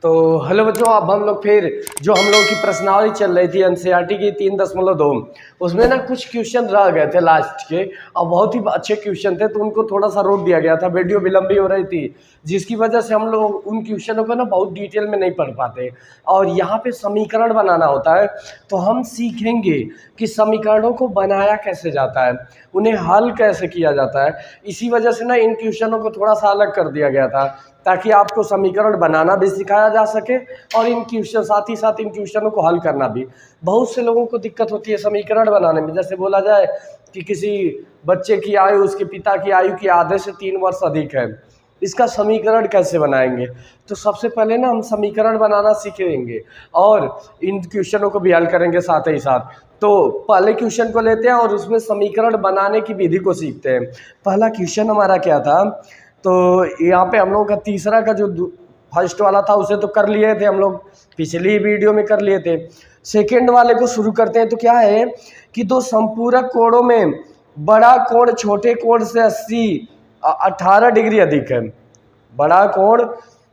तो हेलो बच्चों, अब हम लोग फिर जो हम लोग की प्रश्नावली चल रही थी एनसीईआरटी की 3.2 उसमें ना कुछ क्वेश्चन रह गए थे लास्ट के। अब बहुत ही अच्छे क्वेश्चन थे तो उनको थोड़ा सा रोक दिया गया था, वीडियो विलंबी हो रही थी जिसकी वजह से हम लोग उन क्वेश्चनों को ना बहुत डिटेल में नहीं पढ़ पाते। और यहाँ पे समीकरण बनाना होता है तो हम सीखेंगे कि समीकरणों को बनाया कैसे जाता है, उन्हें हल कैसे किया जाता है। इसी वजह से ना इन क्वेश्चनों को थोड़ा सा अलग कर दिया गया था ताकि आपको समीकरण बनाना भी सिखाया जा सके और इन क्वेश्चन साथ ही साथ इन क्वेश्चनों को हल करना भी। बहुत से लोगों को दिक्कत होती है समीकरण बनाने में। जैसे बोला जाए कि किसी बच्चे की आयु उसके पिता की आयु की आधे से 3 वर्ष अधिक है, इसका समीकरण कैसे बनाएंगे। तो सबसे पहले ना हम समीकरण बनाना सीखेंगे और इन क्वेश्चनों को भी हल करेंगे साथ ही साथ। तो पहले क्वेश्चन को लेते हैं और उसमें समीकरण बनाने की विधि को सीखते हैं। पहला क्वेश्चन हमारा क्या था, तो यहाँ पे हम लोग का तीसरा का जो फर्स्ट वाला था उसे तो कर लिए थे हम लोग, पिछली वीडियो में कर लिए थे। सेकंड वाले को शुरू करते हैं। तो क्या है कि दो संपूरक कोणों में बड़ा कोण छोटे कोण से 18 डिग्री अधिक है। बड़ा कोण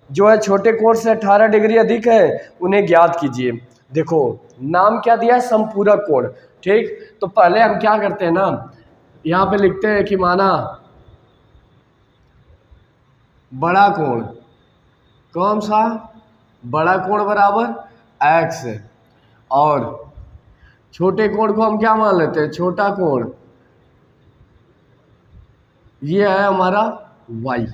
जो है छोटे कोण से 18 डिग्री अधिक है, उन्हें ज्ञात कीजिए। देखो नाम क्या दिया है, संपूरक कोण। ठीक, तो पहले हम क्या करते हैं ना, यहाँ पे लिखते हैं कि माना बड़ा कोण, कौन सा बड़ा कोण बराबर x है, और छोटे कोण को हम क्या मान लेते हैं, छोटा कोण, ये है हमारा y।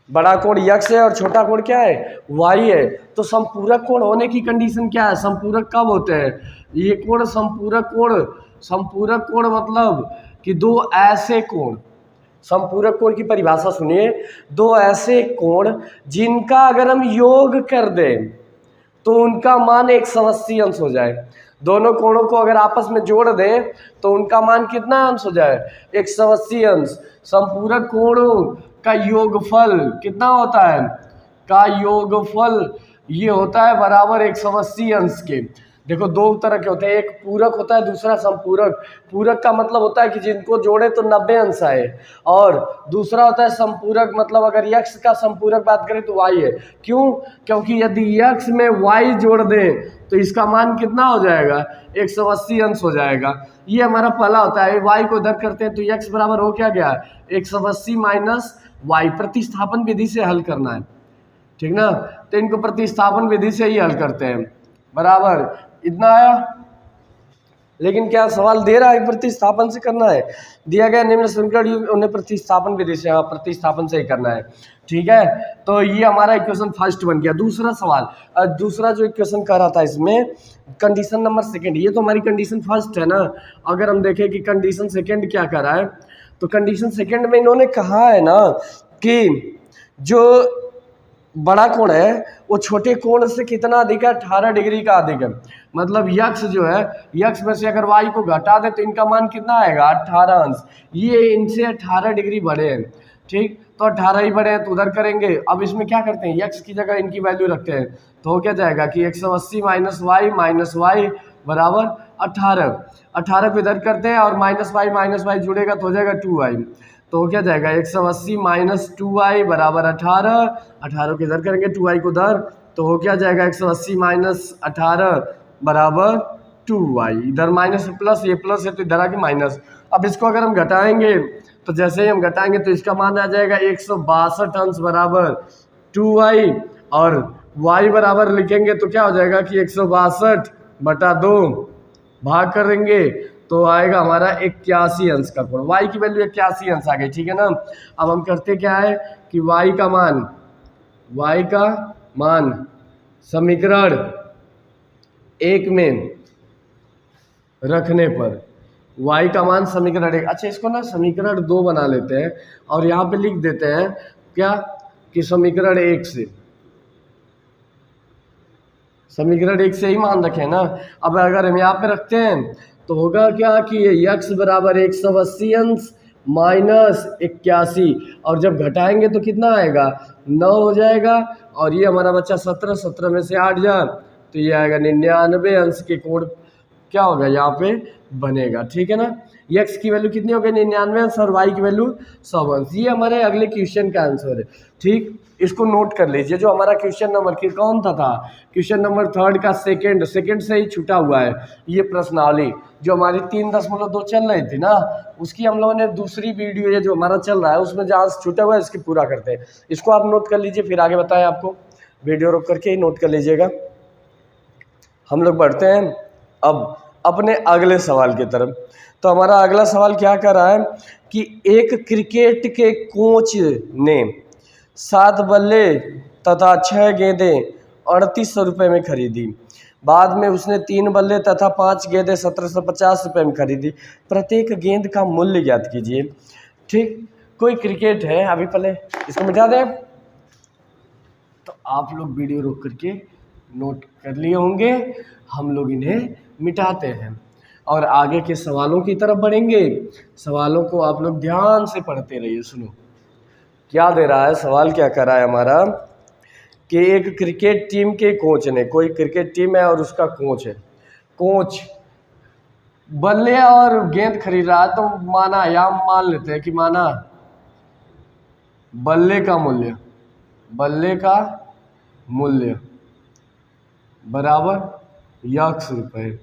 बड़ा कोण x है और छोटा कोण क्या है, y है। तो संपूरक कोण होने की कंडीशन क्या है, संपूरक कब होते हैं ये कोण, संपूरक कोण मतलब कि दो ऐसे कोण, संपूरक कोण की परिभाषा सुनिए, दो ऐसे कोण जिनका अगर हम योग कर दें तो उनका मान 180 अंश हो जाए। दोनों कोणों को अगर आपस में जोड़ दें तो उनका मान कितना अंश हो जाए, 180 अंश। संपूरक कोणों का योगफल कितना होता है, का योगफल ये होता है बराबर 180 अंश के। देखो दो तरह के होते हैं, एक पूरक होता है, दूसरा संपूरक। पूरक का मतलब होता है कि जिनको जोड़े तो 90 अंश आए, और दूसरा होता है संपूरक, मतलब अगर x का संपूरक बात करें तो y है। क्यों, क्योंकि यदि x में y जोड़ दें तो इसका मान कितना हो जाएगा, 180 अंश हो जाएगा। ये हमारा पहला होता है। y को इधर करते हैं तो x बराबर हो क्या गया, 180 माइनस y। प्रतिस्थापन विधि से हल करना है, ठीक ना, तो इनको प्रतिस्थापन विधि से ही हल करते हैं। बराबर इतना आया, लेकिन क्या सवाल दे रहा है प्रतिस्थापन से करना है, दिया गया निम्न समीकरण उन्हें प्रतिस्थापन विधि से, हाँ प्रतिस्थापन से ही करना है। ठीक है, तो ये हमारा इक्वेशन फर्स्ट बन गया। दूसरा सवाल, दूसरा जो इक्वेशन कर रहा था इसमें कंडीशन नंबर सेकंड, ये तो हमारी कंडीशन फर्स्ट है ना। अगर हम देखें कि कंडीशन सेकंड क्या कर रहा है, तो कंडीशन सेकंड में इन्होंने कहा है ना कि जो बड़ा कोण है वो छोटे कोण से कितना अधिक है, 18 डिग्री का अधिक है। मतलब यक्स जो है, यक्स में से अगर वाई को घटा दे तो इनका मान कितना आएगा, 18 अंश। ये इनसे 18 डिग्री बड़े हैं, ठीक, तो 18 ही बड़े हैं तो उधर करेंगे। अब इसमें क्या करते हैं, यक्स की जगह इनकी वैल्यू रखते हैं, तो क्या जाएगा कि 180 माइनस वाई बराबर 18 को इधर करते हैं और माइनस वाई जुड़ेगा तो हो जाएगा 2y। तो क्या जाएगा 180 माइनस 2y बराबर 18 को इधर करेंगे 2y को उधर, तो हो क्या जाएगा 180 माइनस 18 बराबर 2y। इधर माइनस प्लस, ये प्लस है तो इधर आके माइनस। अब इसको अगर हम घटाएंगे तो जैसे ही हम घटाएंगे तो इसका मान आ जाएगा 162 अंश बराबर 2y, और y बराबर लिखेंगे तो क्या हो जाएगा कि 162 बटा 2 भाग करेंगे तो आएगा हमारा 81 अंश का कोण। y की वैल्यू 81 अंश आ गई, ठीक है ना। अब हम करते क्या है कि y का मान समीकरण 1 में रखने पर, y का मान समीकरण 1, अच्छा इसको ना समीकरण 2 बना लेते हैं और यहाँ पे लिख देते हैं क्या कि समीकरण 1 से, समीकरण 1 से ही मान रखें ना। अब अगर हम यहाँ पे रखते हैं तो होगा क्या कि x बराबर 180 अंश माइनस 81, और जब घटाएंगे तो कितना आएगा 9 हो जाएगा, और ये हमारा बच्चा 17 में से 8 जा तो ये आएगा 99 अंश के कोण क्या होगा यहाँ पे बनेगा, ठीक है ना। x की वैल्यू कितनी हो गई 99 अंश और y की वैल्यू 100 अंश। ये हमारे अगले क्वेश्चन का आंसर है, ठीक। इसको नोट कर लीजिए। जो हमारा क्वेश्चन नंबर की कौन था क्वेश्चन नंबर 3 का सेकंड से ही छूटा हुआ है ये प्रश्नावली, जो हमारी 3.2 चल रही थी ना, उसकी हम लोगों ने दूसरी वीडियो ये जो हमारा चल रहा है उसमें जहाँ छूटा हुआ है इसकी पूरा करते हैं। इसको आप नोट कर लीजिए, फिर आगे बताएं आपको, वीडियो रोक करके ही नोट कर लीजिएगा। हम लोग बढ़ते हैं अब अपने अगले सवाल की तरफ। तो हमारा अगला सवाल क्या कर रहा है कि एक क्रिकेट के कोच ने 7 बल्ले तथा 6 गेंदें 3800 रुपये में खरीदी। बाद में उसने 3 बल्ले तथा 5 गेंदें 1750 रुपये में खरीदी। प्रत्येक गेंद का मूल्य ज्ञात कीजिए। ठीक, कोई क्रिकेट है, अभी पहले इसको मिटा दें। तो आप लोग वीडियो रोक करके नोट कर लिए होंगे, हम लोग इन्हें मिटाते हैं और आगे के सवालों की तरफ बढ़ेंगे। सवालों को आप लोग ध्यान से पढ़ते रहिए। सुनो क्या दे रहा है सवाल, क्या कर रहा है हमारा कि एक क्रिकेट टीम के कोच ने, कोई क्रिकेट टीम है और उसका कोच है, कोच बल्ले और गेंद खरीद रहा है। तो माना, या मान लेते हैं कि माना बल्ले का मूल्य बराबर X रुपए।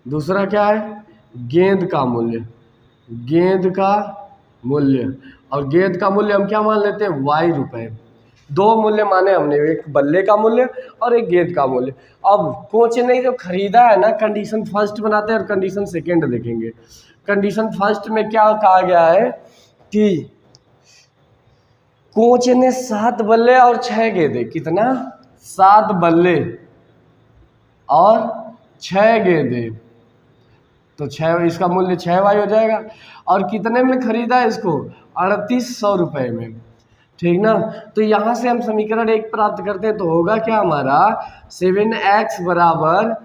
दूसरा क्या है, गेंद का मूल्य, और गेंद का मूल्य हम क्या मान लेते हैं Y रुपए। दो मूल्य माने हमने, एक बल्ले का मूल्य और एक गेंद का मूल्य। अब कोच ने जो खरीदा है ना, कंडीशन फर्स्ट बनाते हैं और कंडीशन सेकंड देखेंगे। कंडीशन फर्स्ट में क्या कहा गया है कि कोच ने 7 बल्ले और 6 गेंदे, कितना, 7 बल्ले और 6 गेंदे, तो 6, इसका मूल्य 6Y हो जाएगा। और कितने में खरीदा है इसको, 3800 रुपये में। ठीक ना, तो यहाँ से हम समीकरण 1 प्राप्त करते हैं। तो होगा क्या हमारा, 7x बराबर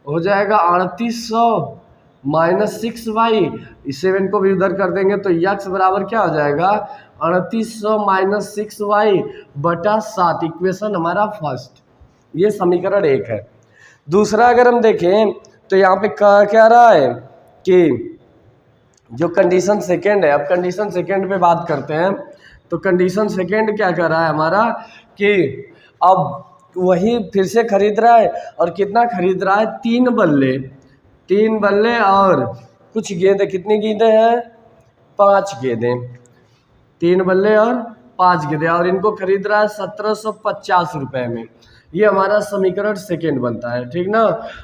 हो जाएगा 3800 माइनस 6y। इस 7 को भी उधर कर देंगे तो x बराबर क्या हो जाएगा, 3800 माइनस 6y बटा 7। इक्वेशन हमारा फर्स्ट, ये समीकरण 1 है। दूसरा अगर हम देखें तो यहाँ पे क्या रहा है कि जो कंडीशन सेकंड है, अब कंडीशन सेकंड पे बात करते हैं। तो कंडीशन सेकंड क्या कर रहा है हमारा कि अब वही फिर से खरीद रहा है, और कितना खरीद रहा है, 3 बल्ले और कुछ गेंदें। कितनी गेंदें हैं, 5 गेंदें। 3 बल्ले और 5 गेंदें, और इनको खरीद रहा है 1750 रुपये में। ये हमारा समीकरण सेकंड बनता है। ठीक ना,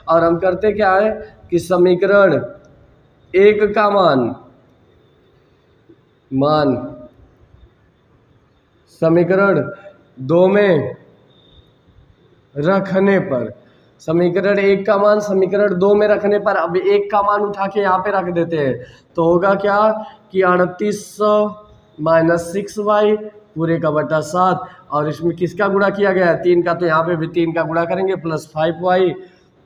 और हम करते क्या है कि समीकरण 1 का मान समीकरण 2 में रखने पर, समीकरण 1 का मान समीकरण 2 में रखने पर, अब 1 का मान उठा के यहाँ पे रख देते हैं। तो होगा क्या कि 3800 माइनस 6y पूरे का बटा 7, और इसमें किसका गुणा किया गया है, 3 का, तो यहाँ पे भी 3 का गुणा करेंगे, प्लस 5y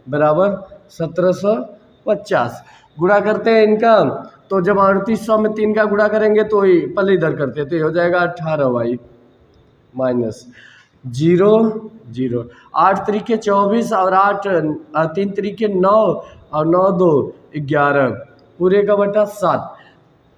बराबर 1750। गुणा करते हैं इनका, तो जब 3800 में 3 का गुणा करेंगे तो पहले इधर करते हैं, तो ये हो जाएगा 18y माइनस 0 0, 8 तरीके 24 और 8 3 तरीके 9 और 9 2 11 पूरे का बटा 7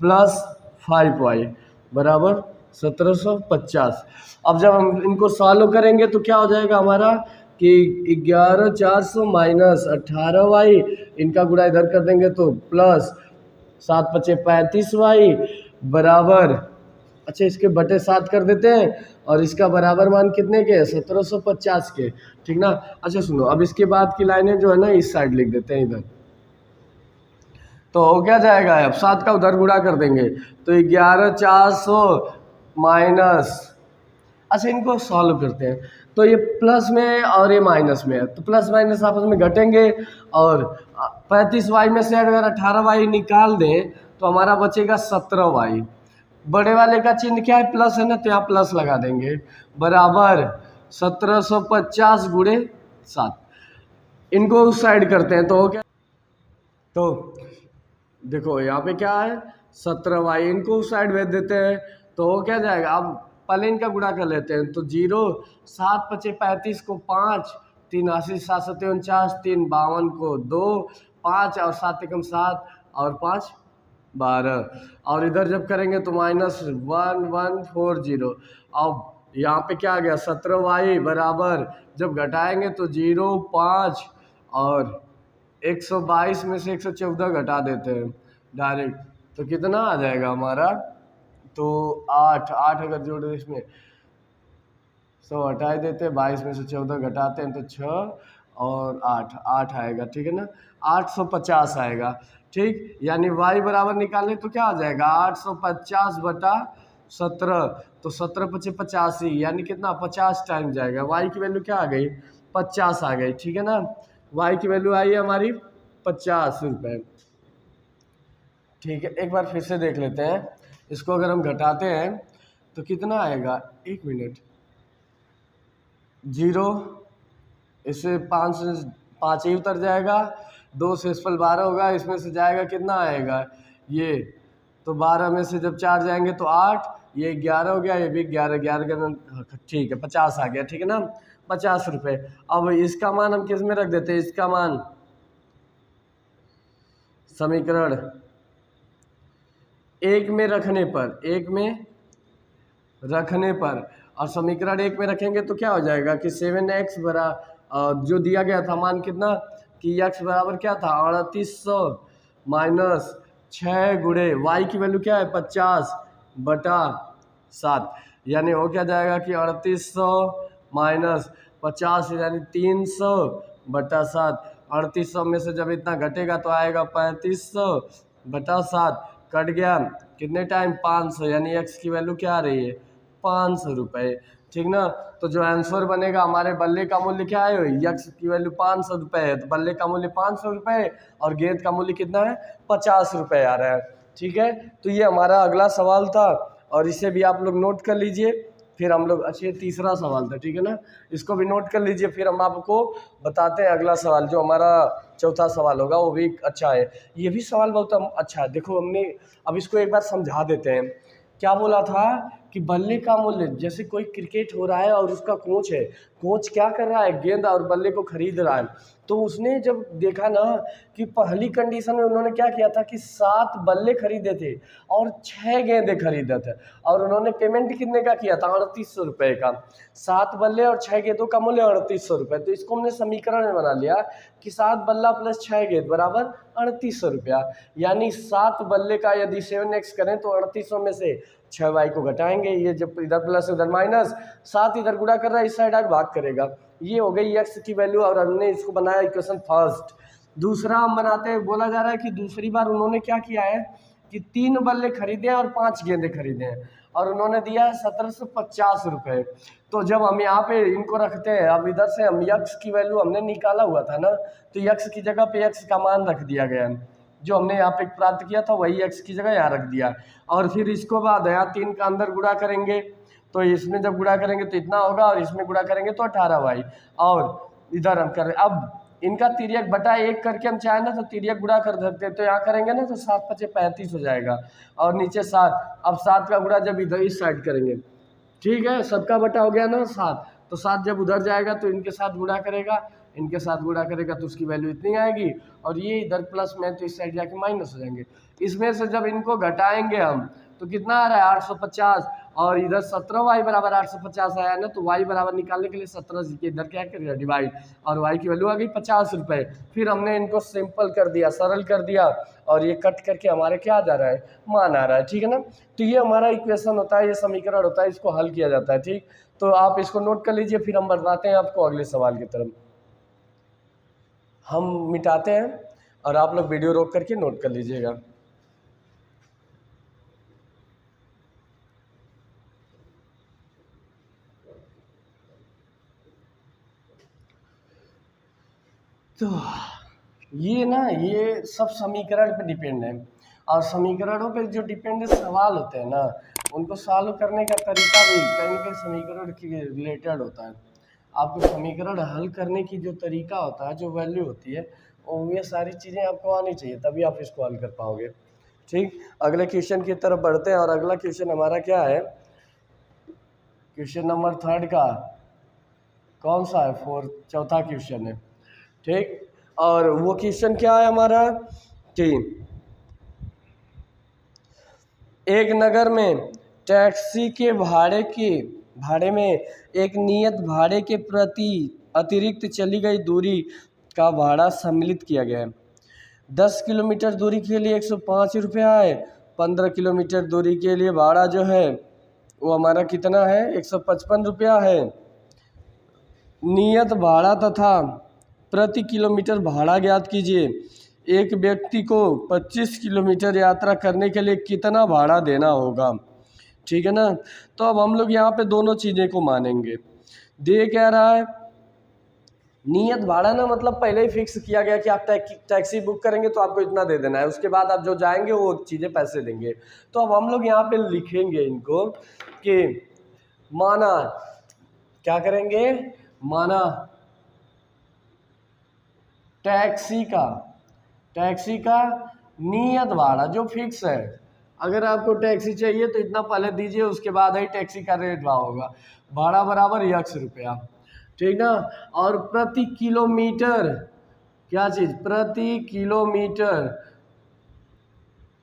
प्लस 5y बराबर 1750। अब जब हम इनको सॉल्व करेंगे तो क्या हो जाएगा हमारा कि 11400 माइनस 18y, इनका गुणा इधर कर देंगे तो प्लस 7 × 5 = 35y बराबर, अच्छा इसके बटे 7 कर देते हैं, और इसका बराबर मान कितने के, 1750 के। ठीक ना, अच्छा सुनो, अब इसके बाद की लाइनें जो है ना इस साइड लिख देते हैं इधर। तो हो क्या जाएगा, अब 7 का उधर गुणा कर देंगे तो 11400 माइनस, अच्छा इनको सॉल्व करते हैं। तो ये प्लस में और ये माइनस में है, तो प्लस माइनस आपस में घटेंगे, और 35y में से अगर 18y निकाल दें तो हमारा बचेगा 17y। बड़े वाले का चिन्ह क्या है, प्लस है ना, तो यहाँ प्लस लगा देंगे, बराबर 1750 गुणे 7। इनको उस साइड करते हैं तो हो क्या, तो देखो यहाँ पे क्या है 17y, इनको उस साइड भेज देते हैं तो हो क्या जाएगा। अब पहले इनका गुणा कर लेते हैं, तो 0 7 × 5 = 35 को 5, 3 80 7 7 49, 3 52 को 2, 5 और 7 × 7 और 5 12। और इधर जब करेंगे तो -1140। अब यहाँ पे क्या आ गया 17y बराबर, जब घटाएंगे तो 0 5 और 122 में से 114 घटा देते हैं डायरेक्ट, तो कितना आ जाएगा हमारा, तो 8 8 अगर जोड़े इसमें 100 हटा देते हैं, 22 में से 14 घटाते हैं तो 6 और 8 8 आएगा, ठीक है ना, 850 आएगा। ठीक, यानी y बराबर निकालें तो क्या आ जाएगा 850 बटा 17, तो 17 पचे 85, यानी कितना 50 टाइम जाएगा। y की वैल्यू क्या आ गई 50 आ गई, ठीक है ना, y की वैल्यू आई है हमारी 50 रुपये। ठीक है, एक बार फिर से देख लेते हैं, इसको अगर हम घटाते हैं तो कितना आएगा, 1 मिनट, 0 इससे 5 से 5 ही उतर जाएगा, 2 से इस पर 12 होगा, इसमें से जाएगा कितना आएगा ये, तो 12 में से जब 4 जाएंगे तो 8, ये 11 हो गया, ये भी 11 11 ठीक है 50 आ गया, ठीक है ना, 50 रुपये। अब इसका मान हम किस में रख देते हैं, इसका मान समीकरण 1 में रखने पर, 1 में रखने पर, और समीकरण 1 में रखेंगे तो क्या हो जाएगा कि 7x बरा जो दिया गया था मान कितना कि x बराबर क्या था 3800 माइनस 6 गुणे y की वैल्यू क्या है 50 बटा 7, यानी हो क्या जाएगा कि 3800 माइनस 50 यानी 300 बटा 7। 3800 में से जब इतना घटेगा तो आएगा 3500 बटा 7, कट गया कितने टाइम 500, यानी x की वैल्यू क्या आ रही है 500 रुपये, ठीक ना। तो जो आंसर बनेगा हमारे बल्ले का मूल्य क्या है, यक्स की वैल्यू 500 रुपये है, तो बल्ले का मूल्य 500 रुपये और गेंद का मूल्य कितना है 50 रुपये आ रहा है। ठीक है, तो ये हमारा अगला सवाल था और इसे भी आप लोग नोट कर लीजिए। फिर हम लोग अच्छे तीसरा सवाल था, ठीक है ना, इसको भी नोट कर लीजिए, फिर हम आपको बताते हैं अगला सवाल जो हमारा चौथा सवाल होगा, वो भी अच्छा है। ये भी सवाल बहुत अच्छा है, देखो हमने अब इसको एक बार समझा देते हैं। क्या बोला था कि बल्ले का मूल्य, जैसे कोई क्रिकेट हो रहा है और उसका कोच है, कोच क्या कर रहा है गेंद और बल्ले को खरीद रहा है, तो उसने जब देखा ना कि पहली कंडीशन में उन्होंने क्या किया था कि 7 बल्ले खरीदे थे और 6 गेंदें खरीदे थे, और उन्होंने पेमेंट कितने का किया था 3800 रुपये का, 7 बल्ले और 6 गेंदों का मूल्य 3800 रुपये। तो इसको हमने समीकरण में बना लिया कि 7 बल्ला प्लस 6 गेंद बराबर 3800 रुपया, यानी 7 बल्ले का यदि 7x करें तो 3800 में से 6y को घटाएंगे, ये जब इधर प्लस उधर माइनस, 7 इधर गुणा कर रहा है, इस साइड आगे भाग करेगा, ये हो गई x की वैल्यू, और हमने इसको बनाया इक्वेशन फर्स्ट। दूसरा हम बनाते हैं, बोला जा रहा है कि दूसरी बार उन्होंने क्या किया है कि 3 बल्ले खरीदे हैं और 5 गेंदे खरीदे हैं और उन्होंने दिया है 1750 रुपये। तो जब हम यहाँ पे इनको रखते हैं, अब इधर से हम यक्स की वैल्यू हमने निकाला हुआ था ना, तो यक्स की जगह पे यक्स का मान रख दिया गया है, जो हमने यहाँ पे प्राप्त किया था वही x की जगह यहाँ रख दिया, और फिर इसको बाद यहाँ 3 का अंदर गुणा करेंगे, तो इसमें जब गुणा करेंगे तो इतना होगा और इसमें गुणा करेंगे तो 18y, और इधर हम कर रहे अब इनका तिर्यक बटा 1 करके हम चाहें ना तो तिर्यक गुणा कर सकते हैं, तो यहाँ करेंगे ना तो 7 पचे 35 हो जाएगा और नीचे 7, अब 7 का गुणा जब इधर इस साइड करेंगे, ठीक है, सबका बटा हो गया ना 7, तो 7 जब उधर जाएगा तो इनके साथ गुणा करेगा, इनके साथ गुणा करेगा तो उसकी वैल्यू इतनी आएगी, और ये इधर प्लस में तो इस साइड जाके माइनस हो जाएंगे। इसमें से जब इनको घटाएंगे हम तो कितना आ रहा है 850, और इधर 17y बराबर 850 आया ना, तो y बराबर निकालने के लिए 17 के इधर क्या करेगा डिवाइड, और y की वैल्यू आ गई 50 रुपये। फिर हमने इनको सिंपल कर दिया, सरल कर दिया, और ये कट करके हमारे क्या आ जा रहा है मान आ रहा है, ठीक है ना। तो ये हमारा इक्वेशन होता है, ये समीकरण होता है, इसको हल किया जाता है। ठीक, तो आप इसको नोट कर लीजिए, फिर हम बताते हैं आपको अगले सवाल की तरफ। हम मिटाते हैं और आप लोग वीडियो रोक करके नोट कर लीजिएगा। तो ये ना, ये सब समीकरण पे डिपेंड है, और समीकरणों पे जो डिपेंड सवाल होते हैं ना, उनको सॉल्व करने का तरीका भी कहीं ना कहीं समीकरण के रिलेटेड होता है। आपको समीकरण हल करने की जो तरीका होता है, जो वैल्यू होती है, वो ये सारी चीज़ें आपको आनी चाहिए, तभी आप इसको हल कर पाओगे। ठीक, अगले क्वेश्चन की तरफ बढ़ते हैं, और अगला क्वेश्चन हमारा क्या है, क्वेश्चन नंबर 3 का कौन सा है, 4 चौथा क्वेश्चन है। ठीक, और वो क्वेश्चन क्या है हमारा कि एक नगर में टैक्सी के भाड़े में एक नियत भाड़े के प्रति अतिरिक्त चली गई दूरी का भाड़ा सम्मिलित किया गया है। 10 किलोमीटर दूरी के लिए 105 रुपया है। 15 किलोमीटर दूरी के लिए भाड़ा जो है वो हमारा कितना है, 155 रुपया है। नियत भाड़ा तथा प्रति किलोमीटर भाड़ा ज्ञात कीजिए। एक व्यक्ति को 25 किलोमीटर यात्रा करने के लिए कितना भाड़ा देना होगा। ठीक है ना। तो अब हम लोग यहाँ पे दोनों चीज़ें को मानेंगे। दे क्या रहा है, नियत भाड़ा ना मतलब पहले ही फिक्स किया गया कि आप टैक्सी बुक करेंगे तो आपको इतना दे देना है, उसके बाद आप जो जाएंगे वो चीज़ें पैसे देंगे। तो अब हम लोग यहाँ पे लिखेंगे इनको कि माना, क्या करेंगे, माना टैक्सी का नियत भाड़ा जो फिक्स है। अगर आपको टैक्सी चाहिए तो इतना पहले दीजिए, उसके बाद ही टैक्सी का रेट रहा होगा। भाड़ा बराबर x रुपया, ठीक ना। और प्रति किलोमीटर क्या चीज़, प्रति किलोमीटर,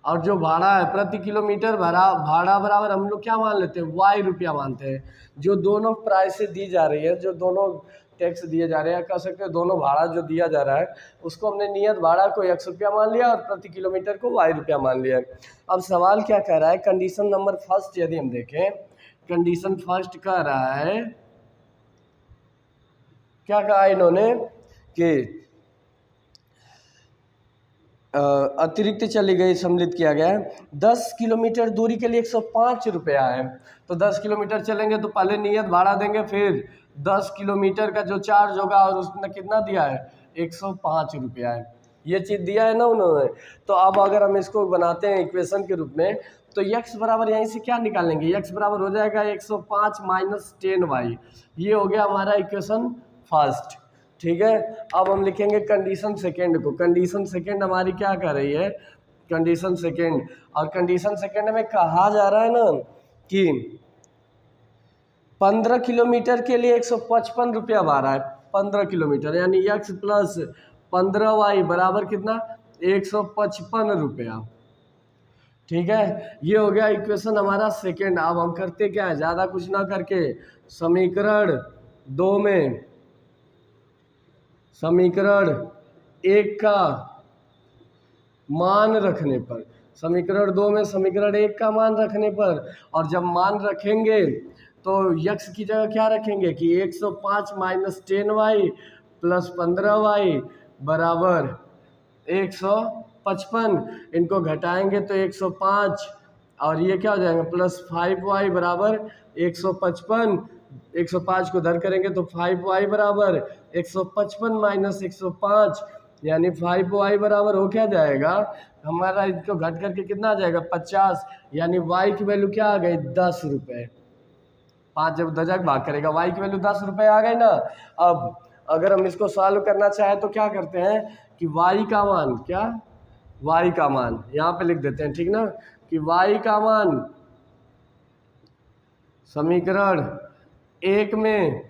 और जो भाड़ा है प्रति किलोमीटर भाड़ा बराबर हम लोग क्या मान लेते हैं, y रुपया मानते हैं। जो दोनों प्राइस दी जा रही है, जो दोनों टैक्स दिए जा रहे हैं, कह सकते हैं दोनों भाड़ा जो दिया जा रहा है उसको हमने नियत भाड़ा को x रुपया मान लिया और प्रति किलोमीटर को y रुपया मान लिया। अब सवाल क्या कह रहा है, कंडीशन नंबर फर्स्ट यदि हम देखें, कंडीशन फर्स्ट कह रहा है, क्या कहा इन्होंने कि अतिरिक्त चली गई सम्मिलित किया गया है। 10 किलोमीटर दूरी के लिए 105 रुपया है। तो 10 किलोमीटर चलेंगे तो पहले नियत भाड़ा देंगे, फिर 10 किलोमीटर का जो चार्ज होगा और उसने कितना दिया है, 105 रुपया है। ये चीज़ दिया है ना उन्होंने। तो अब अगर हम इसको बनाते हैं इक्वेशन के रूप में, तो x बराबर यहीं से क्या निकालेंगे, x बराबर हो जाएगा 105 माइनस 10y। ये हो गया हमारा इक्वेशन फर्स्ट। ठीक है। अब हम लिखेंगे कंडीशन सेकेंड को। कंडीशन सेकेंड हमारी क्या कर रही है, कंडीशन सेकेंड, और कंडीशन सेकेंड में कहा जा रहा है ना कि 15 किलोमीटर के लिए 155 रुपया भाड़ा है। 15 किलोमीटर यानी x प्लस 15y बराबर कितना, 155 रुपया। ठीक है। ये हो गया इक्वेशन हमारा सेकेंड। अब हम करते क्या है, ज़्यादा कुछ ना करके समीकरण 2 में समीकरण 1 का मान रखने पर, समीकरण 2 में समीकरण 1 का मान रखने पर, और जब मान रखेंगे तो x की जगह क्या रखेंगे कि 105 माइनस 10y प्लस 15y बराबर 155। इनको घटाएंगे तो 105, और ये क्या हो जाएगा प्लस 5y बराबर 155। 105 को धर करेंगे तो 5y बराबर 155 माइनस 105 यानी 5y बराबर हो क्या जाएगा हमारा, इसको घट करके कितना आ जाएगा 50, यानी y की वैल्यू क्या आ गई 10 रुपये। 5 जब दजक भाग करेगा y की वैल्यू 10 रुपये आ गई ना। अब अगर हम इसको सॉल्व करना चाहें तो क्या करते हैं कि y का मान, क्या y का मान यहाँ पे लिख देते हैं, ठीक ना, कि y का मान समीकरण 1 में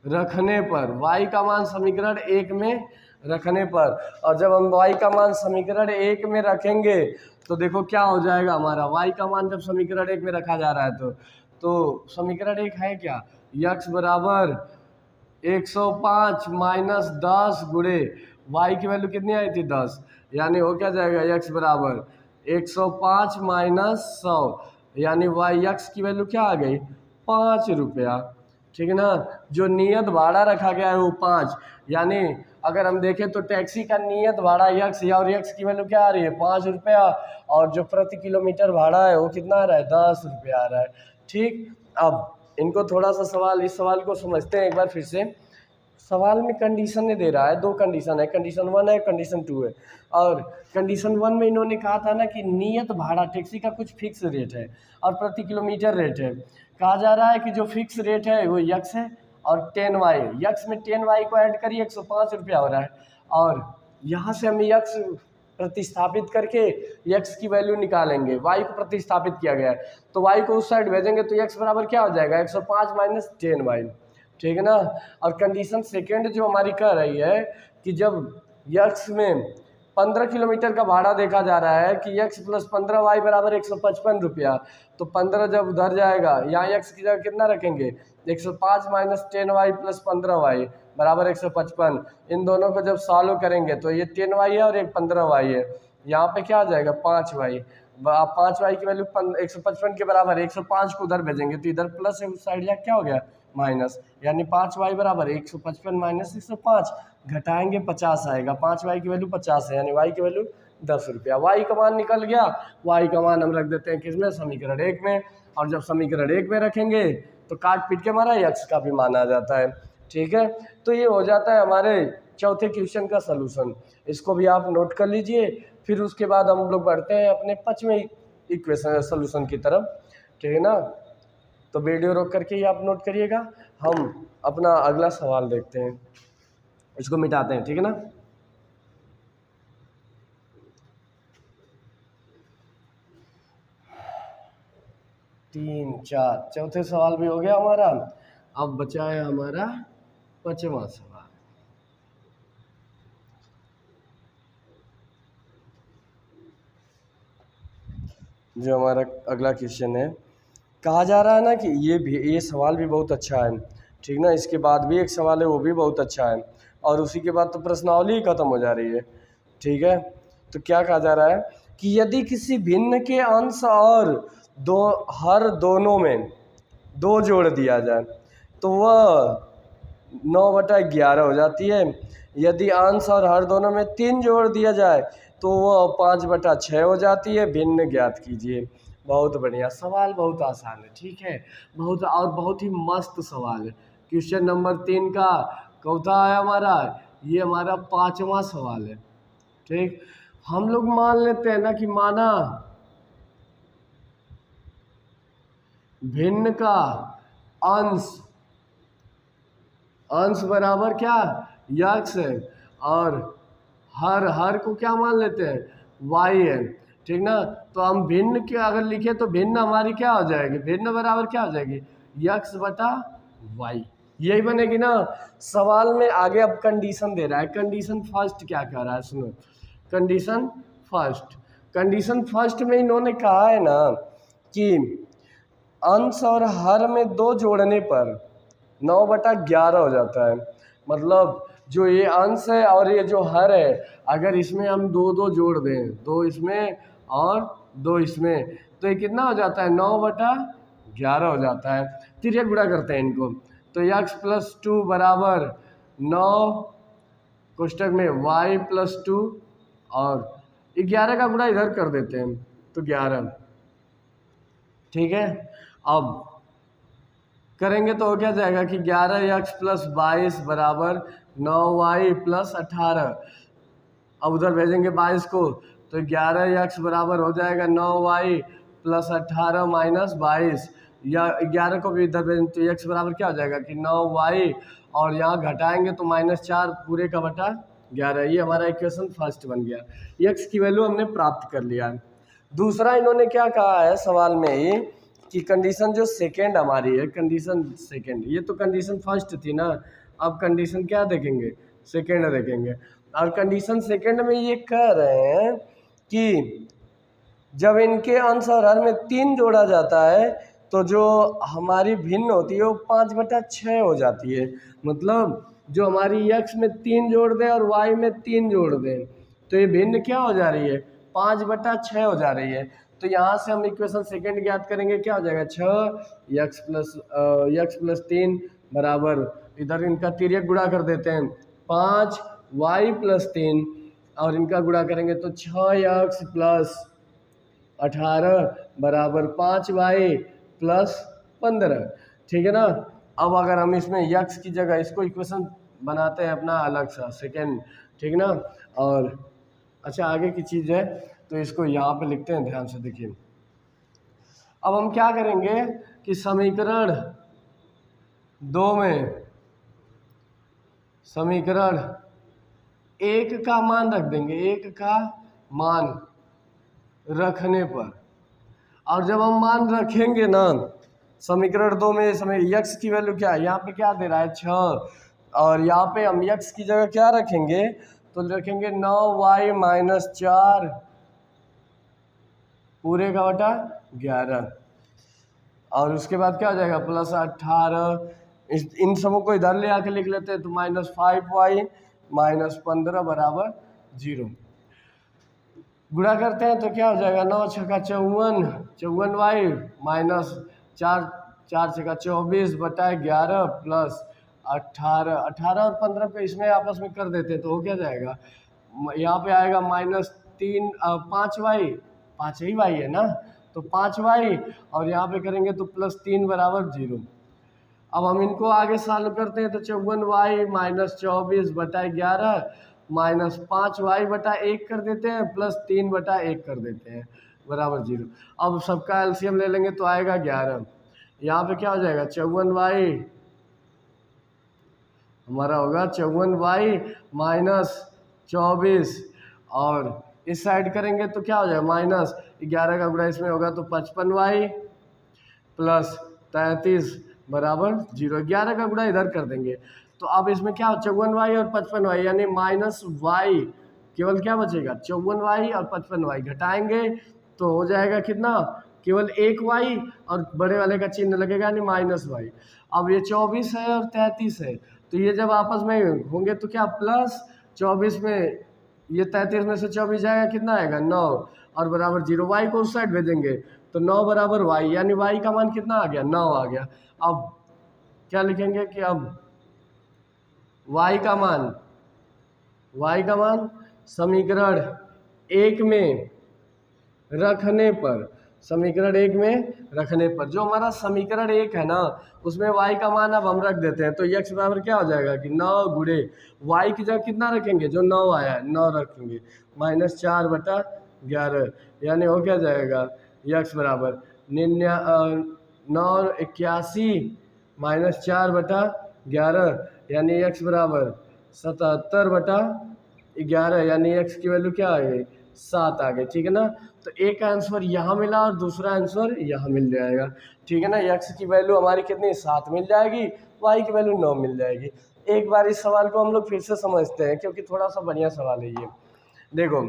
रखने पर, y का मान समीकरण 1 में रखने पर, और जब हम y का मान समीकरण 1 में रखेंगे तो देखो क्या हो जाएगा हमारा, y का मान जब समीकरण 1 में रखा जा रहा है तो समीकरण 1 है क्या, x बराबर 105 माइनस 10 गुणे y की वैल्यू कितनी आई थी 10, यानी हो क्या जाएगा x बराबर 105 माइनस 100, यानी x की वैल्यू क्या आ गई 5 रुपया। ठीक है ना। जो नियत भाड़ा रखा गया है वो 5, यानी अगर हम देखें तो टैक्सी का नियत भाड़ा x या और x की वैल्यू क्या आ रही है 5 रुपया, और जो प्रति किलोमीटर भाड़ा है वो कितना आ रहा है 10 रुपया आ रहा है। ठीक। अब इनको थोड़ा सा सवाल, इस सवाल को समझते हैं एक बार फिर से। सवाल में कंडीशन ने दे रहा है, 2 कंडीशन है, कंडीशन 1 है, कंडीशन 2 है। और कंडीशन 1 में इन्होंने कहा था ना कि नियत भाड़ा टैक्सी का कुछ फिक्स रेट है और प्रति किलोमीटर रेट है। कहा जा रहा है कि जो फिक्स रेट है वो x है और 10y, x में 10y को ऐड करिए 105 रुपया हो रहा है, और यहाँ से हम x प्रतिस्थापित करके x की वैल्यू निकालेंगे, y को प्रतिस्थापित किया गया है तो y को उस साइड भेजेंगे तो x बराबर क्या हो जाएगा 105 माइनस 10y। ठीक है ना। और कंडीशन सेकेंड जो हमारी कह रही है कि जब x में 15 किलोमीटर का भाड़ा देखा जा रहा है कि x + 15y बराबर 155 रुपया। तो 15 जब उधर जाएगा, यहाँ x की जगह कितना रखेंगे, 105 - 10y + 15y बराबर 155। इन दोनों को जब सॉल्व करेंगे तो ये 10y है और एक 15y है। यहाँ पे क्या आ जाएगा, 5y। 5y की वैल्यू 155 के बराबर, 105 को उधर भेजेंगे तो इधर प्लस है, उस साइड जा क्या हो गया, माइनस। यानी 5y बराबर 155 - 105, घटाएंगे 50 आएगा। 5y की वैल्यू 50 है, यानी y की वैल्यू 10 रुपया। y का मान निकल गया। y का मान हम रख देते हैं किसमें, समीकरण 1 में। और जब समीकरण 1 में रखेंगे तो काट पीट के हमारा x का भी मान आ जाता है। ठीक है, तो ये हो जाता है हमारे चौथे क्वेश्चन का सलूशन। इसको भी आप नोट कर लीजिए। फिर उसके बाद हम लोग बढ़ते हैं अपने 5वें इक्वेशन सलूशन की तरफ। ठीक है ना, तो वीडियो रोक करके ही आप नोट करिएगा। हम अपना अगला सवाल देखते हैं, इसको मिटाते हैं। ठीक है ना, तीन चार, चौथे सवाल भी हो गया हमारा। अब बचा है हमारा 5वां सवाल। जो हमारा अगला क्वेश्चन है, कहा जा रहा है ना कि ये सवाल भी बहुत अच्छा है। ठीक ना, इसके बाद भी एक सवाल है, वो भी बहुत अच्छा है। और उसी के बाद तो प्रश्नावली ही खत्म हो जा रही है। ठीक है, तो क्या कहा जा रहा है कि यदि किसी भिन्न के अंश और हर दोनों में 2 जोड़ दिया जाए तो वह 9/11 हो जाती है। यदि अंश और हर दोनों में 3 जोड़ दिया जाए तो वह 5/6 हो जाती है। भिन्न ज्ञात कीजिए। बहुत बढ़िया सवाल, बहुत आसान है। ठीक है, बहुत ही मस्त सवाल है। क्वेश्चन नंबर 3 का कौथा है हमारा, ये हमारा 5वां सवाल है। ठीक, हम लोग मान लेते हैं ना कि माना भिन्न का अंश बराबर क्या, x है, और हर को क्या मान लेते हैं, y है। ठीक ना, तो हम भिन्न के अगर लिखे तो भिन्न हमारी क्या हो जाएगी, भिन्न बराबर क्या हो जाएगी, x/y, यही बनेगी ना। सवाल में आगे अब कंडीशन दे रहा है। कंडीशन फर्स्ट क्या कह रहा है, सुनो। कंडीशन फर्स्ट में इन्होंने कहा है ना कि अंश और हर में 2 जोड़ने पर 9/11 हो जाता है। मतलब जो ये अंश है और ये जो हर है, अगर इसमें हम 2 जोड़ दें, 2 इसमें और 2 इसमें, तो ये कितना हो जाता है, 9/11 हो जाता है। तिर्यक गुणा करते हैं इनको, तो x + 2 बराबर 9 कोष्टक में y + 2 और 11 का गुणा इधर कर देते हैं तो 11। ठीक है, अब करेंगे तो क्या जाएगा कि 11x + 22 बराबर 9y + 18। अब उधर भेजेंगे 22 को, तो 11x बराबर हो जाएगा 9y + 18 - 22। या 11 को भी इधर भेजेंगे तो x बराबर क्या हो जाएगा कि 9y, और यहाँ घटाएंगे तो -4 पूरे का बटा 11। ये हमारा इक्वेशन फर्स्ट बन गया। x की वैल्यू हमने प्राप्त कर लिया है। दूसरा इन्होंने क्या कहा है सवाल में ही कि कंडीशन जो सेकेंड हमारी है, कंडीशन सेकेंड, ये तो कंडीशन फर्स्ट थी ना, अब कंडीशन क्या देखेंगे, सेकेंड देखेंगे। और कंडीशन सेकेंड में ये कह रहे हैं कि जब इनके अंश और हर में 3 जोड़ा जाता है तो जो हमारी भिन्न होती है वो 5/6 हो जाती है। मतलब जो हमारी x में 3 जोड़ दें और y में 3 जोड़ दें तो ये भिन्न क्या हो जा रही है, 5/6 हो जा रही है। तो यहाँ से हम इक्वेशन सेकेंड ज्ञात करेंगे, क्या हो जाएगा, 6x + 3 बराबर, इधर इनका तिर्यक गुणा कर देते हैं, 5y + 3, और इनका गुणा करेंगे तो 6x + 18 बराबर 5y + 15। ठीक है ना। अब अगर हम इसमें x की जगह इसको इक्वेशन बनाते हैं अपना अलग सा सेकेंड, ठीक ना। और अच्छा आगे की चीज़ है तो इसको यहाँ पे लिखते हैं, ध्यान से देखिए। अब हम क्या करेंगे कि समीकरण 2 में समीकरण 1 का मान रख देंगे, 1 का मान रखने पर, और जब हम मान रखेंगे ना समीकरण 2 में, समय x की वैल्यू क्या है, यहाँ पे क्या दे रहा है 6, और यहाँ पे हम x की जगह क्या रखेंगे तो रखेंगे 9y माइनस 4 पूरे का बटा 11, और उसके बाद क्या हो जाएगा प्लस 18। इन सबों को इधर ले आके लिख लेते हैं, तो -5y माइनस 15 बराबर 0। गुणा करते हैं तो क्या हो जाएगा 9 छक्का 54, 54y माइनस 4 छक्का 24 बटा 11 प्लस 18। 18 और 15 को इसमें आपस में कर देते हैं तो हो क्या जाएगा, यहाँ पे आएगा -3 5y, 5 ही y है ना, तो 5y और यहाँ पे करेंगे तो +3 बराबर 0। अब हम इनको आगे सॉल्व करते हैं तो 54y माइनस 24 बटा 11 माइनस 5y बटा 1 कर देते हैं प्लस 3 बटा 1 कर देते हैं बराबर 0। अब सबका एलसीएम ले लेंगे तो आएगा 11। यहाँ पे क्या हो जाएगा 54y हमारा होगा 54y माइनस 24, और इस साइड करेंगे तो क्या हो जाएगा -11 का गुणा इसमें होगा तो 55y प्लस 33 बराबर 0। 11 का गुणा इधर कर देंगे तो अब इसमें क्या 54y और 55y यानी -y, केवल क्या बचेगा 54y और 55y घटाएंगे तो हो जाएगा कितना, केवल 1y और बड़े वाले का चिन्ह लगेगा यानी -y। अब ये 24 है और 33 है, तो ये जब आपस में होंगे तो क्या प्लस 24 में ये 33 में से 24 जाएगा कितना आएगा 9 और बराबर 0। y को उस साइड भेजेंगे तो 9 बराबर y, यानी y का मान कितना आ गया 9 आ गया। अब क्या लिखेंगे कि अब y का मान समीकरण 1 में रखने पर, समीकरण 1 में रखने पर जो हमारा समीकरण 1 है ना उसमें y का मान अब हम रख देते हैं तो x बराबर क्या हो जाएगा कि 9 गुणे y की जगह कितना रखेंगे जो 9 आया है 9 रखेंगे -4 बटा 11, यानी हो क्या जाएगा x बराबर 981 -4 बटा 11, यानी x बराबर 77 बटा 11, यानी x की वैल्यू क्या आ गई 7 आ गई। ठीक है ना, तो एक आंसर यहाँ मिला और दूसरा आंसर यहाँ मिल जाएगा। ठीक है ना, x की वैल्यू हमारी कितनी 7 मिल जाएगी, y की वैल्यू 9 मिल जाएगी। एक बार इस सवाल को हम लोग फिर से समझते हैं क्योंकि थोड़ा सा बढ़िया सवाल है ये। देखो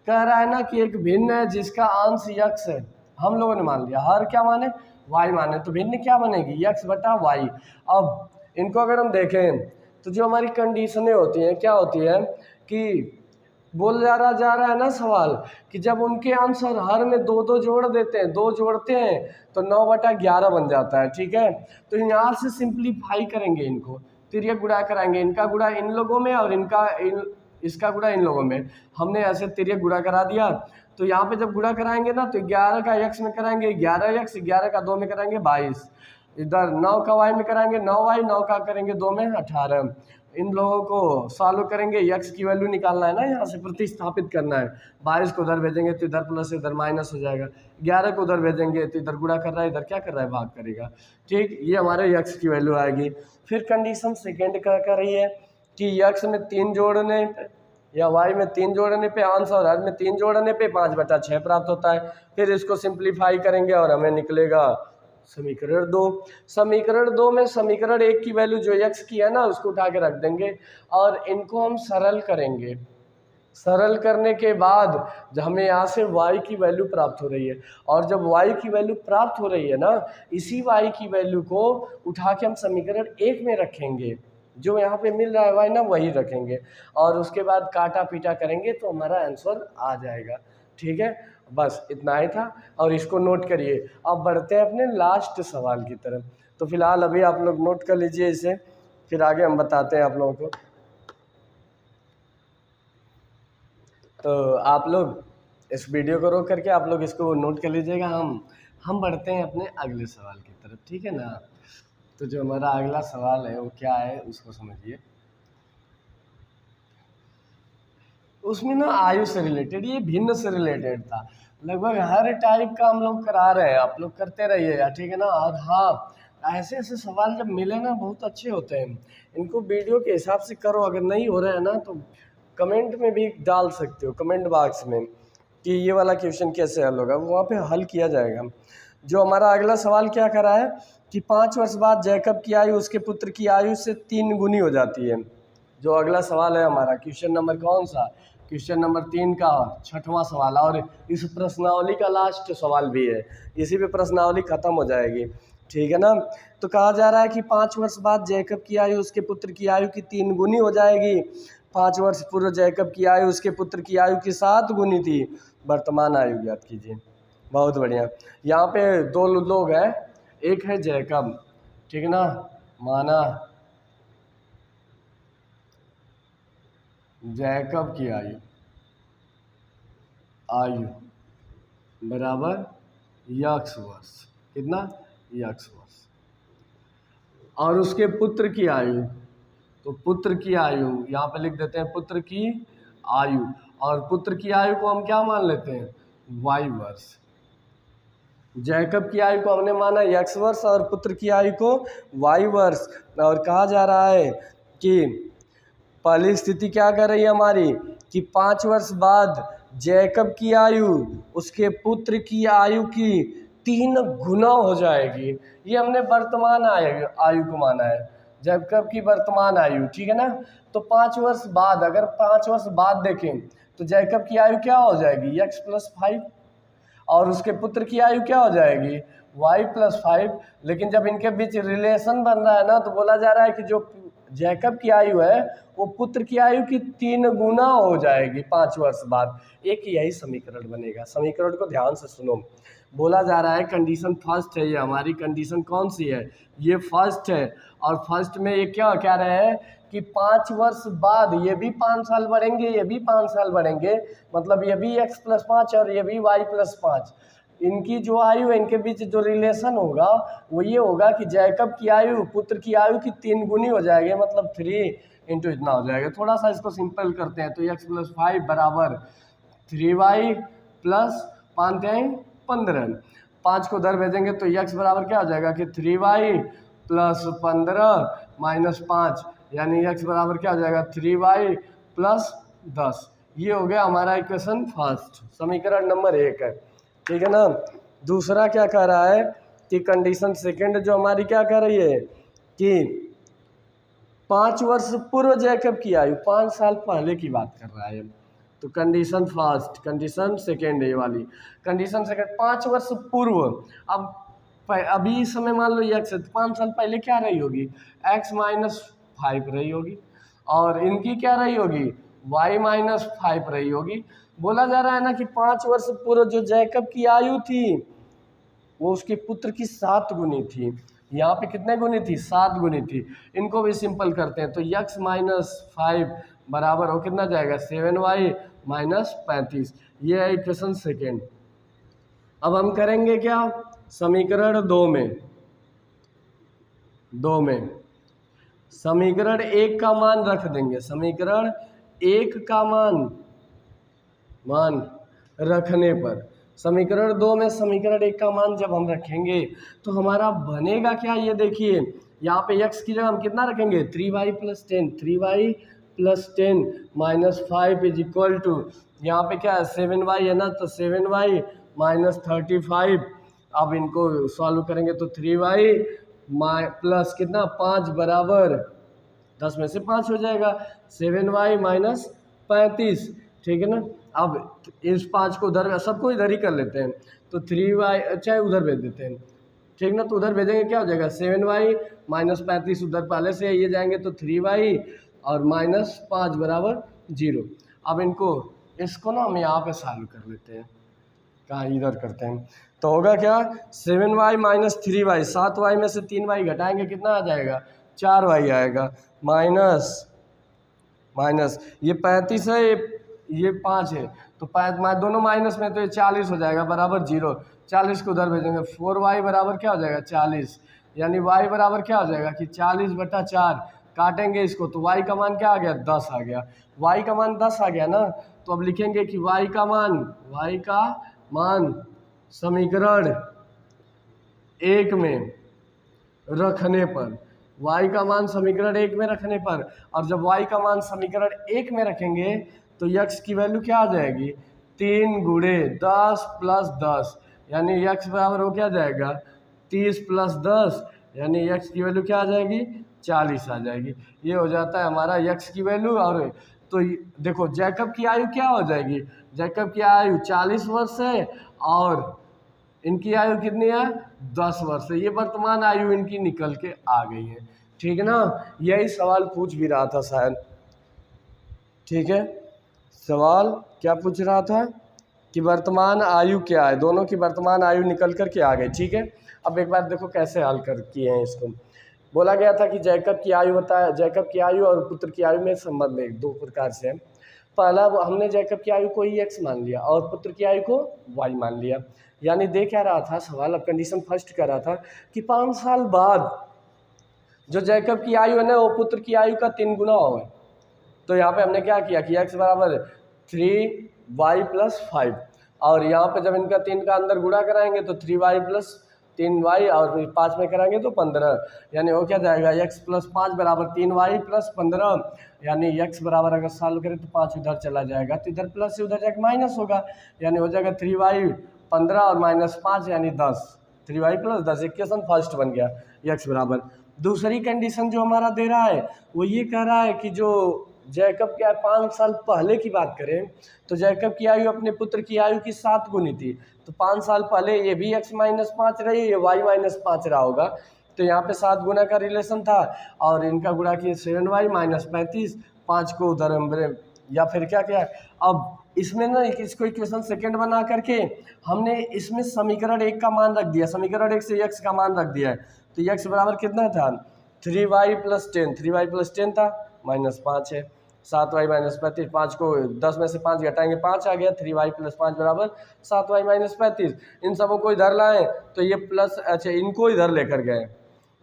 कह रहा है ना कि एक भिन्न है जिसका अंश x है, हम लोगों ने मान लिया, हर क्या माने y माने, तो भिन्न क्या बनेगी x बटा y। अब इनको अगर हम देखें तो जो हमारी कंडीशनें होती हैं क्या होती है कि बोल जा रहा है ना सवाल कि जब उनके अंश और हर में 2 जोड़ देते हैं, 2 जोड़ते हैं तो 9 बटा 11 बन जाता है। ठीक है, तो यहाँ से सिंप्लीफाई करेंगे, इनको तिर्यक गुणा कराएंगे, इनका गुणा इन लोगों में और इसका गुणा इन लोगों में, हमने ऐसे तिर्यक गुणा करा दिया। तो यहाँ पे जब गुणा कराएंगे ना तो 11 का x में कराएंगे 11x, 11 का 2 में कराएंगे 22, इधर 9 का y में कराएंगे 9y, 9 का करेंगे 2 में 18। इन लोगों को सॉल्व करेंगे, x की वैल्यू निकालना है ना, यहाँ से प्रतिस्थापित करना है। 22 को उधर भेजेंगे तो इधर प्लस इधर माइनस हो जाएगा, 11 को उधर भेजेंगे तो इधर गुणा कर रहा है, इधर क्या कर रहा है भाग करेगा। ठीक, ये हमारे x की वैल्यू आएगी। फिर कंडीशन सेकेंड क्या कर रही है कि x में 3 जोड़ने या y में 3 जोड़ने पे, अंश और हर में 3 जोड़ने पे 5 बटा 6 प्राप्त होता है। फिर इसको सिंप्लीफाई करेंगे और हमें निकलेगा समीकरण 2। समीकरण 2 में समीकरण 1 की वैल्यू जो x की है ना उसको उठा के रख देंगे और इनको हम सरल करेंगे। सरल करने के बाद हमें यहाँ से y की वैल्यू प्राप्त हो रही है, और जब y की वैल्यू प्राप्त हो रही है ना, इसी y की वैल्यू को उठा के हम समीकरण 1 में रखेंगे, जो यहाँ पे मिल रहा है y ना वही रखेंगे, और उसके बाद काटा पीटा करेंगे तो हमारा आंसर आ जाएगा। ठीक है, बस इतना ही था, और इसको नोट करिए। अब बढ़ते हैं अपने लास्ट सवाल की तरफ। तो फिलहाल अभी आप लोग नोट कर लीजिए इसे, फिर आगे हम बताते हैं आप लोगों को। तो आप लोग इस वीडियो को रोक करके आप लोग इसको नोट कर लीजिएगा। हम बढ़ते हैं अपने अगले सवाल की तरफ। ठीक है ना, तो जो हमारा अगला सवाल है वो क्या है उसको समझिए। उसमें ना आयु से रिलेटेड, ये भिन्न से रिलेटेड था। लगभग हर टाइप का हम लोग करा रहे हैं, आप लोग करते रहिएगा। ठीक है ना, और हाँ ऐसे ऐसे सवाल जब मिले ना बहुत अच्छे होते हैं, इनको वीडियो के हिसाब से करो। अगर नहीं हो रहा है ना तो कमेंट में भी डाल सकते हो, कमेंट बॉक्स में, कि ये वाला क्वेश्चन कैसे हल होगा, वहाँ पे हल किया जाएगा। जो हमारा अगला सवाल क्या करा है कि 5 वर्ष बाद जैकब की आयु उसके पुत्र की आयु से 3 गुनी हो जाती है। जो अगला सवाल है हमारा क्वेश्चन नंबर कौन सा, क्वेश्चन नंबर 3 का 6वां सवाल, और इस प्रश्नावली का लास्ट सवाल भी है, इसी पे प्रश्नावली खत्म हो जाएगी, ठीक है ना। तो कहा जा रहा है कि 5 वर्ष बाद जैकब की आयु उसके पुत्र की आयु की 3 गुनी हो जाएगी। 5 वर्ष पूर्व जैकब की आयु उसके पुत्र की आयु की 7 गुनी थी, वर्तमान आयु ज्ञात कीजिए। बहुत बढ़िया। यहाँ पे 2 लोग हैं, एक है जैकब, ठीक है ना, माना जैकब की आयु बराबर यक्स वर्ष, कितना, यक्स वर्ष, और उसके पुत्र की आयु, तो पुत्र की आयु यहाँ पे लिख देते हैं पुत्र की आयु, और पुत्र की आयु को हम क्या मान लेते हैं, वाई वर्ष। जैकब की आयु को हमने माना यक्स वर्ष और पुत्र की आयु को वाई वर्ष। और कहा जा रहा है कि पहली स्थिति क्या कर रही है हमारी कि 5 वर्ष बाद जैकब की आयु उसके पुत्र की आयु की 3 गुना हो जाएगी। ये हमने वर्तमान आयु को माना है, जैकब की वर्तमान आयु, ठीक है ना। तो 5 वर्ष बाद, अगर 5 वर्ष बाद देखें तो जैकब की आयु क्या हो जाएगी, x + 5, और उसके पुत्र की आयु क्या हो जाएगी, y + 5। लेकिन जब इनके बीच रिलेशन बन रहा है ना, तो बोला जा रहा है कि जो जैकब की आयु है वो पुत्र की आयु की 3 गुना हो जाएगी 5 वर्ष बाद। एक यही समीकरण बनेगा। समीकरण को ध्यान से सुनो। बोला जा रहा है कंडीशन फर्स्ट है, ये हमारी कंडीशन कौन सी है, ये फर्स्ट है। और फर्स्ट में ये क्या कह रहे हैं कि 5 वर्ष बाद ये भी 5 साल बढ़ेंगे, ये भी 5 साल बढ़ेंगे, मतलब ये भी x + 5 और ये भी y + 5। इनकी जो आयु है, इनके बीच जो रिलेशन होगा वो ये होगा कि जैकब की आयु पुत्र की आयु की 3 गुनी हो जाएगी, मतलब 3 इंटू इतना हो जाएगा। थोड़ा सा इसको सिंपल करते हैं, तो x + 5 बराबर 3y + 5 15। 5 को उधर भेजेंगे तो x बराबर क्या हो जाएगा कि 3y + 15 - 5, यानी x बराबर क्या हो जाएगा 3y + 10। ये हो गया हमारा इक्वेशन फर्स्ट, समीकरण नंबर 1 है, ठीक है ना। दूसरा क्या कह रहा है कि कंडीशन सेकंड जो हमारी क्या कह रही है कि 5 वर्ष पूर्व जैकब की आयु, 5 साल पहले की बात कर रहा है। तो कंडीशन फर्स्ट, कंडीशन सेकंड है ये वाली। कंडीशन सेकंड 5 वर्ष पूर्व, अब अभी इस समय मान लो x है, 5 साल पहले क्या रही होगी, x - 5 रही होगी, और इनकी क्या रही होगी, y - 5 रही होगी। बोला जा रहा है ना कि 5 वर्ष पूर्व जो जैकब की आयु थी वो उसके पुत्र की 7 गुनी थी। यहाँ पे कितने गुनी थी, 7 गुनी थी। इनको भी सिंपल करते हैं, तो x - 5 बराबर हो कितना जाएगा 7y - 35। ये है इक्वेशन सेकेंड। अब हम करेंगे क्या, समीकरण 2 में समीकरण 1 का मान रख देंगे। समीकरण 1 का मान रखने पर, समीकरण 2 में समीकरण 1 का मान जब हम रखेंगे तो हमारा बनेगा क्या, ये देखिए यहाँ पे x की जगह हम कितना रखेंगे 3y + 10, 3y + 10 - 5 = यहाँ पे क्या है 7y है ना, तो 7y - 35। अब इनको सॉल्व करेंगे तो 3y प्लस कितना 5 बराबर 10 में से 5 हो जाएगा, 7y - 35, ठीक है ना। अब इस 5 को उधर, सबको इधर ही कर लेते हैं, तो 3y, अच्छा उधर भेज देते हैं, ठीक ना। तो उधर भेजेंगे क्या हो जाएगा 7y - 35, उधर पहले से ये जाएंगे तो 3y और -5 बराबर 0। अब इसको ना हम यहाँ पे सॉल्व कर लेते हैं, कहाँ इधर करते हैं, तो होगा क्या 7y - 3y, 7y में से 3y घटाएंगे कितना आ जाएगा 4y आएगा, माइनस ये 35 है, ये 5 है, तो दोनों माइनस में, तो ये 40 हो जाएगा बराबर 0। 40 को उधर भेजेंगे, 4y बराबर क्या हो जाएगा 40, यानी y बराबर क्या हो जाएगा कि 40/4। काटेंगे इसको तो y का मान क्या आ गया 10 आ गया, y का मान 10 आ गया ना। तो अब लिखेंगे कि y का मान समीकरण 1 में रखने पर, y का मान समीकरण 1 में रखने पर, और जब y का मान समीकरण 1 में रखेंगे तो x की वैल्यू क्या आ जाएगी 3 × 10 + 10, यानी x बराबर हो क्या जाएगा 30 + 10, यानी x की वैल्यू क्या आ जाएगी 40 आ जाएगी। ये हो जाता है हमारा x की वैल्यू। और तो देखो जैकब की आयु क्या हो जाएगी, जैकब की आयु 40 वर्ष है और इनकी आयु कितनी है 10 वर्ष है। ये वर्तमान आयु इनकी निकल के आ गई है। ठीक है ना, यही सवाल पूछ भी रहा था शायद। ठीक है, सवाल क्या पूछ रहा था कि वर्तमान आयु क्या है, दोनों की वर्तमान आयु निकल कर के आ गई। ठीक है, अब एक बार देखो कैसे हल कर किए हैं इसको। बोला गया था कि जैकब की आयु बताया, जैकब की आयु और पुत्र की आयु में संबंध है दो प्रकार से। पहला हमने जैकब की आयु को ही x मान लिया और पुत्र की आयु को y मान लिया। यानी दे क्या रहा था सवाल, अब कंडीशन फर्स्ट कर रहा था कि 5 साल बाद जो जैकब की आयु है ना वो पुत्र की आयु का 3 गुना हो। तो यहाँ पे हमने क्या किया कि x बराबर 3y + 5 और यहाँ पे जब इनका 3 का अंदर गुणा कराएंगे तो 3y + 3y और 5 में कराएंगे तो 15, यानी वो क्या जाएगा x + 5 बराबर 3y + 15। यानी x बराबर अगर सॉल्व करें तो 5 उधर चला जाएगा तो इधर प्लस से उधर जाकर माइनस होगा, यानी हो जाएगा 3y 15 और -5 यानी 10, 3y + 10। इक्वेशन फर्स्ट बन गया x बराबर। दूसरी कंडीशन जो हमारा दे रहा है वो ये कह रहा है कि जो जैकब की 5 साल पहले की बात करें तो जैकब की आयु अपने पुत्र की आयु की 7 गुनी थी। तो 5 साल पहले ये भी x - 5 रही, ये y - 5 रहा होगा। तो यहाँ पे 7 गुना का रिलेशन था और इनका गुणा किए 7y - 35, 5 को उधर या फिर क्या क्या। अब इसमें ना इसको इक्वेशन सेकंड बना करके हमने इसमें समीकरण 1 का मान रख दिया, समीकरण 1 से x का मान रख दिया है। तो x बराबर कितना था 3y + 10, 3y + 10 था -5 है, 7y - 35, 5 को 10 में से 5 घटाएंगे 5 आ गया, 3y + 5 बराबर 7y - 35। इन सबों को इधर लाएं तो ये प्लस, अच्छा इनको इधर लेकर गए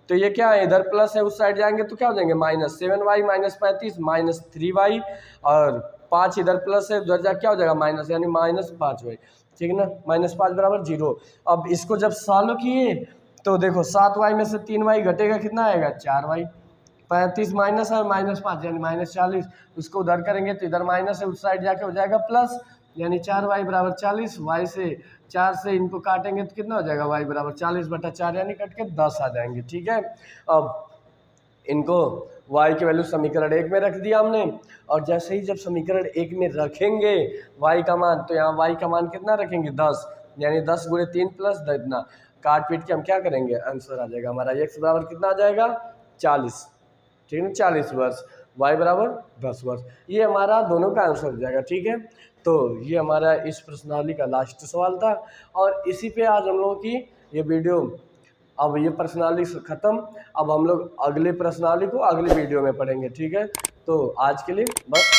तो ये क्या है इधर प्लस है, उस साइड जाएंगे तो क्या हो जाएंगे -7y - 35 -3y और 5 इधर प्लस है उधर जा क्या हो जाएगा माइनस, यानी -5y। ठीक है ना, -5 बराबर 0। अब इसको जब सॉल्व किए तो देखो 7y में से 3y घटेगा कितना आएगा 4y, 35 माइनस है -5 यानी -40, उसको उधर करेंगे तो इधर माइनस है उस साइड जाके हो जाएगा प्लस, यानी 4y बराबर 40। y से 4 से इनको काटेंगे तो कितना हो जाएगा y बराबर 40/4 यानी कट के 10 आ जाएंगे। ठीक है, अब इनको y की वैल्यू समीकरण 1 में रख दिया हमने और जैसे ही जब समीकरण 1 में रखेंगे y का मान तो यहाँ y का मान कितना रखेंगे 10, यानी 10 × 3 + 10 इतना काट पीट के हम क्या करेंगे आंसर आ जाएगा हमारा x बराबर कितना आ जाएगा 40। ठीक है, 40 वर्ष, y बराबर 10 वर्ष। ये हमारा दोनों का आंसर हो जाएगा। ठीक है, तो ये हमारा इस प्रश्नावली का लास्ट सवाल था और इसी पे आज हम लोगों की ये वीडियो, अब ये प्रश्नावली ख़त्म। अब हम लोग अगले प्रश्नावली को अगले वीडियो में पढ़ेंगे। ठीक है, तो आज के लिए बस